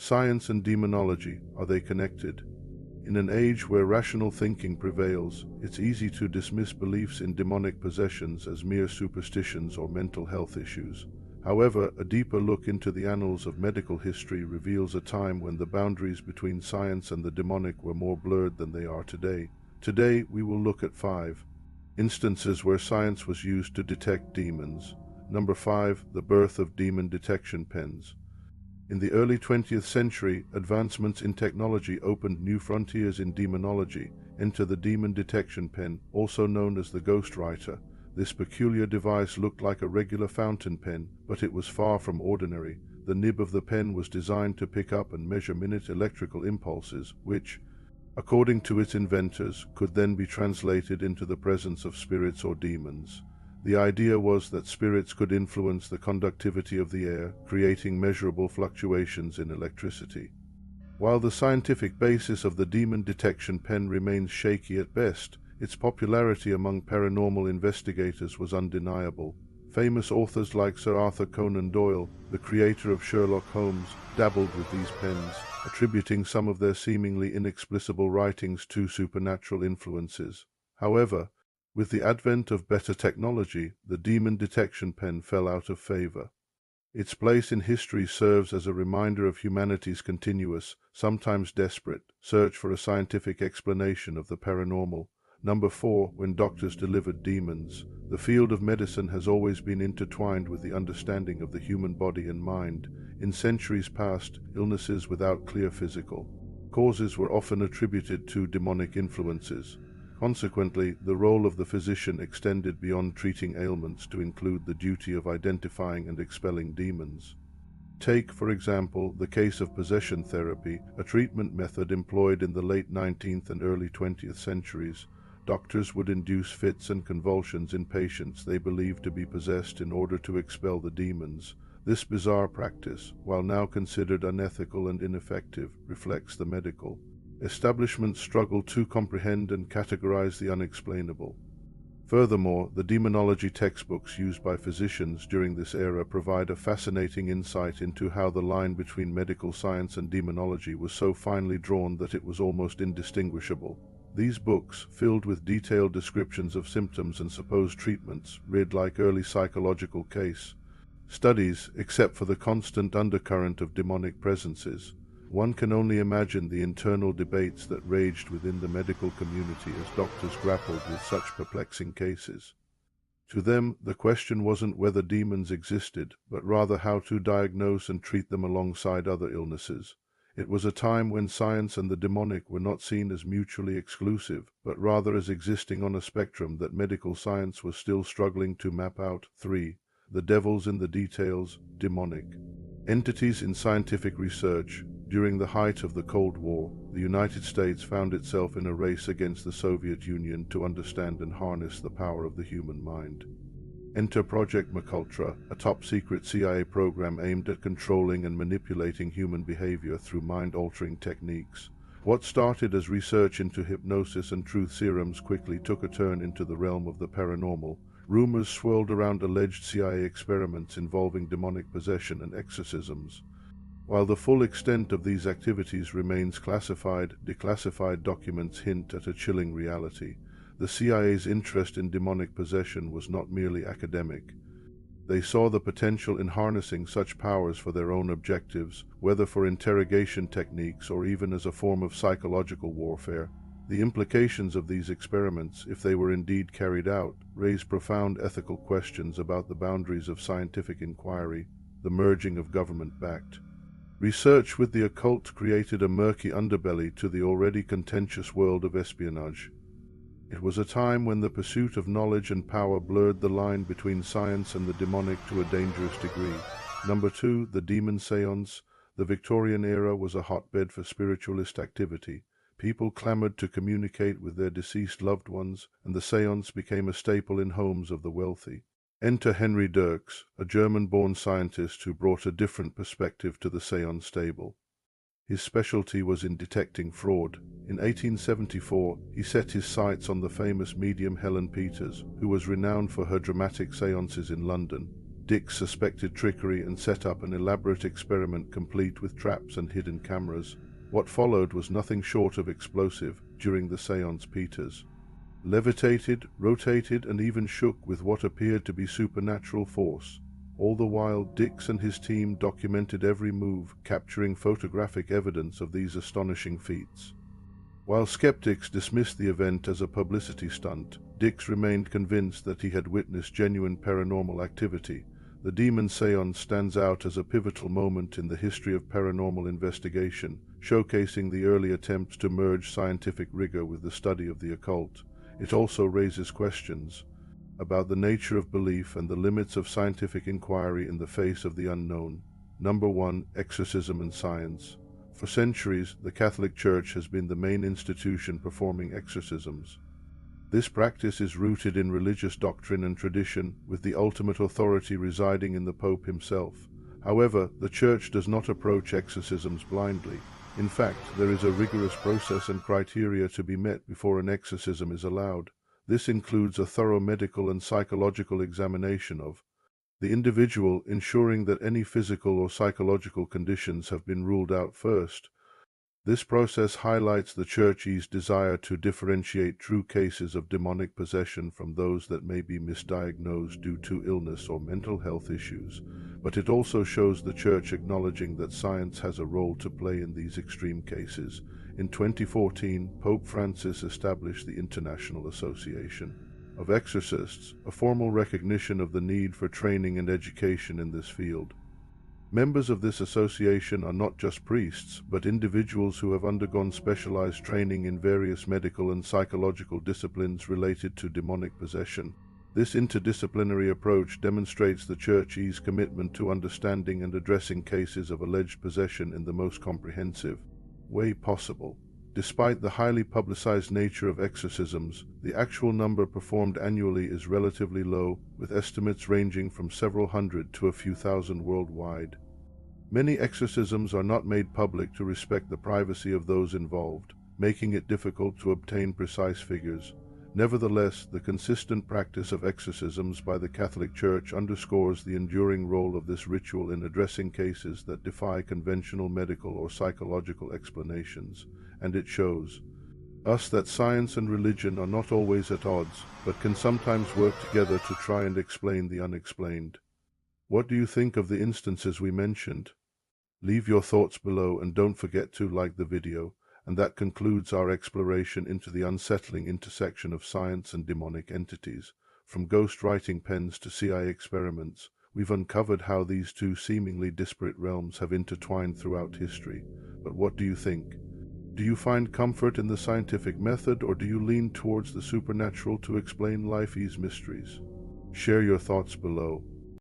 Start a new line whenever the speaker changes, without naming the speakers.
Science and demonology, are they connected? In an age where rational thinking prevails, it's easy to dismiss beliefs in demonic possessions as mere superstitions or mental health issues. However, a deeper look into the annals of medical history reveals a time when the boundaries between science and the demonic were more blurred than they are today. Today, we will look at 5 instances where science was used to detect demons. Number 5, the birth of demon detection pens. In the early 20th century, advancements in technology opened new frontiers in demonology. Enter the demon detection pen, also known as the ghostwriter. This peculiar device looked like a regular fountain pen, but it was far from ordinary. The nib of the pen was designed to pick up and measure minute electrical impulses, which, according to its inventors, could then be translated into the presence of spirits or demons. The idea was that spirits could influence the conductivity of the air, creating measurable fluctuations in electricity. While the scientific basis of the demon detection pen remains shaky at best, its popularity among paranormal investigators was undeniable. Famous authors like Sir Arthur Conan Doyle, the creator of Sherlock Holmes, dabbled with these pens, attributing some of their seemingly inexplicable writings to supernatural influences. However, with the advent of better technology, the demon detection pen fell out of favor. Its place in history serves as a reminder of humanity's continuous, sometimes desperate, search for a scientific explanation of the paranormal. Number 4, when doctors delivered demons. The field of medicine has always been intertwined with the understanding of the human body and mind. In centuries past, illnesses without clear physical causes were often attributed to demonic influences. Consequently, the role of the physician extended beyond treating ailments to include the duty of identifying and expelling demons. Take, for example, the case of possession therapy, a treatment method employed in the late 19th and early 20th centuries. Doctors would induce fits and convulsions in patients they believed to be possessed in order to expel the demons. This bizarre practice, while now considered unethical and ineffective, reflects the medical establishment's struggle to comprehend and categorize the unexplainable. Furthermore, the demonology textbooks used by physicians during this era provide a fascinating insight into how the line between medical science and demonology was so finely drawn that it was almost indistinguishable. These books, filled with detailed descriptions of symptoms and supposed treatments, read like early psychological case studies, except for the constant undercurrent of demonic presences. One can only imagine the internal debates that raged within the medical community as doctors grappled with such perplexing cases. To them, the question wasn't whether demons existed, but rather how to diagnose and treat them alongside other illnesses. It was a time when science and the demonic were not seen as mutually exclusive, but rather as existing on a spectrum that medical science was still struggling to map out. 3. The devils in the details, demonic entities in scientific research. During the height of the Cold War, the United States found itself in a race against the Soviet Union to understand and harness the power of the human mind. Enter Project MKUltra, a top-secret CIA program aimed at controlling and manipulating human behavior through mind-altering techniques. What started as research into hypnosis and truth serums quickly took a turn into the realm of the paranormal. Rumors swirled around alleged CIA experiments involving demonic possession and exorcisms. While the full extent of these activities remains classified, declassified documents hint at a chilling reality. The CIA's interest in demonic possession was not merely academic. They saw the potential in harnessing such powers for their own objectives, whether for interrogation techniques or even as a form of psychological warfare. The implications of these experiments, if they were indeed carried out, raise profound ethical questions about the boundaries of scientific inquiry, the merging of government-backed research with the occult created a murky underbelly to the already contentious world of espionage. It was a time when the pursuit of knowledge and power blurred the line between science and the demonic to a dangerous degree. Number 2, the demon seance. The Victorian era was a hotbed for spiritualist activity. People clamored to communicate with their deceased loved ones, and the seance became a staple in homes of the wealthy. Enter Henry Dirks, a German-born scientist who brought a different perspective to the seance table. His specialty was in detecting fraud. In 1874, he set his sights on the famous medium Helen Peters, who was renowned for her dramatic seances in London. Dix suspected trickery and set up an elaborate experiment complete with traps and hidden cameras. What followed was nothing short of explosive. During the séance, Peters levitated, rotated, and even shook with what appeared to be supernatural force. All the while, Dix and his team documented every move, capturing photographic evidence of these astonishing feats. While skeptics dismissed the event as a publicity stunt, Dix remained convinced that he had witnessed genuine paranormal activity. The Demon Seance stands out as a pivotal moment in the history of paranormal investigation, showcasing the early attempts to merge scientific rigor with the study of the occult. It also raises questions about the nature of belief and the limits of scientific inquiry in the face of the unknown. Number 1. Exorcism and science. For centuries, the Catholic Church has been the main institution performing exorcisms. This practice is rooted in religious doctrine and tradition, with the ultimate authority residing in the Pope himself. However, the Church does not approach exorcisms blindly. In fact, there is a rigorous process and criteria to be met before an exorcism is allowed. This includes a thorough medical and psychological examination of the individual, ensuring that any physical or psychological conditions have been ruled out first. This process highlights the Church's desire to differentiate true cases of demonic possession from those that may be misdiagnosed due to illness or mental health issues, but it also shows the Church acknowledging that science has a role to play in these extreme cases. In 2014, Pope Francis established the International Association of Exorcists, a formal recognition of the need for training and education in this field. Members of this association are not just priests, but individuals who have undergone specialized training in various medical and psychological disciplines related to demonic possession. This interdisciplinary approach demonstrates the Church's commitment to understanding and addressing cases of alleged possession in the most comprehensive way possible. Despite the highly publicized nature of exorcisms, the actual number performed annually is relatively low, with estimates ranging from several hundred to a few thousand worldwide. Many exorcisms are not made public to respect the privacy of those involved, making it difficult to obtain precise figures. Nevertheless, the consistent practice of exorcisms by the Catholic Church underscores the enduring role of this ritual in addressing cases that defy conventional medical or psychological explanations, and it shows us that science and religion are not always at odds, but can sometimes work together to try and explain the unexplained. What do you think of the instances we mentioned? Leave your thoughts below and don't forget to like the video. And that concludes our exploration into the unsettling intersection of science and demonic entities. From ghost writing pens to CIA experiments, we've uncovered how these two seemingly disparate realms have intertwined throughout history. But what do you think? Do you find comfort in the scientific method, or do you lean towards the supernatural to explain life's mysteries? Share your thoughts below.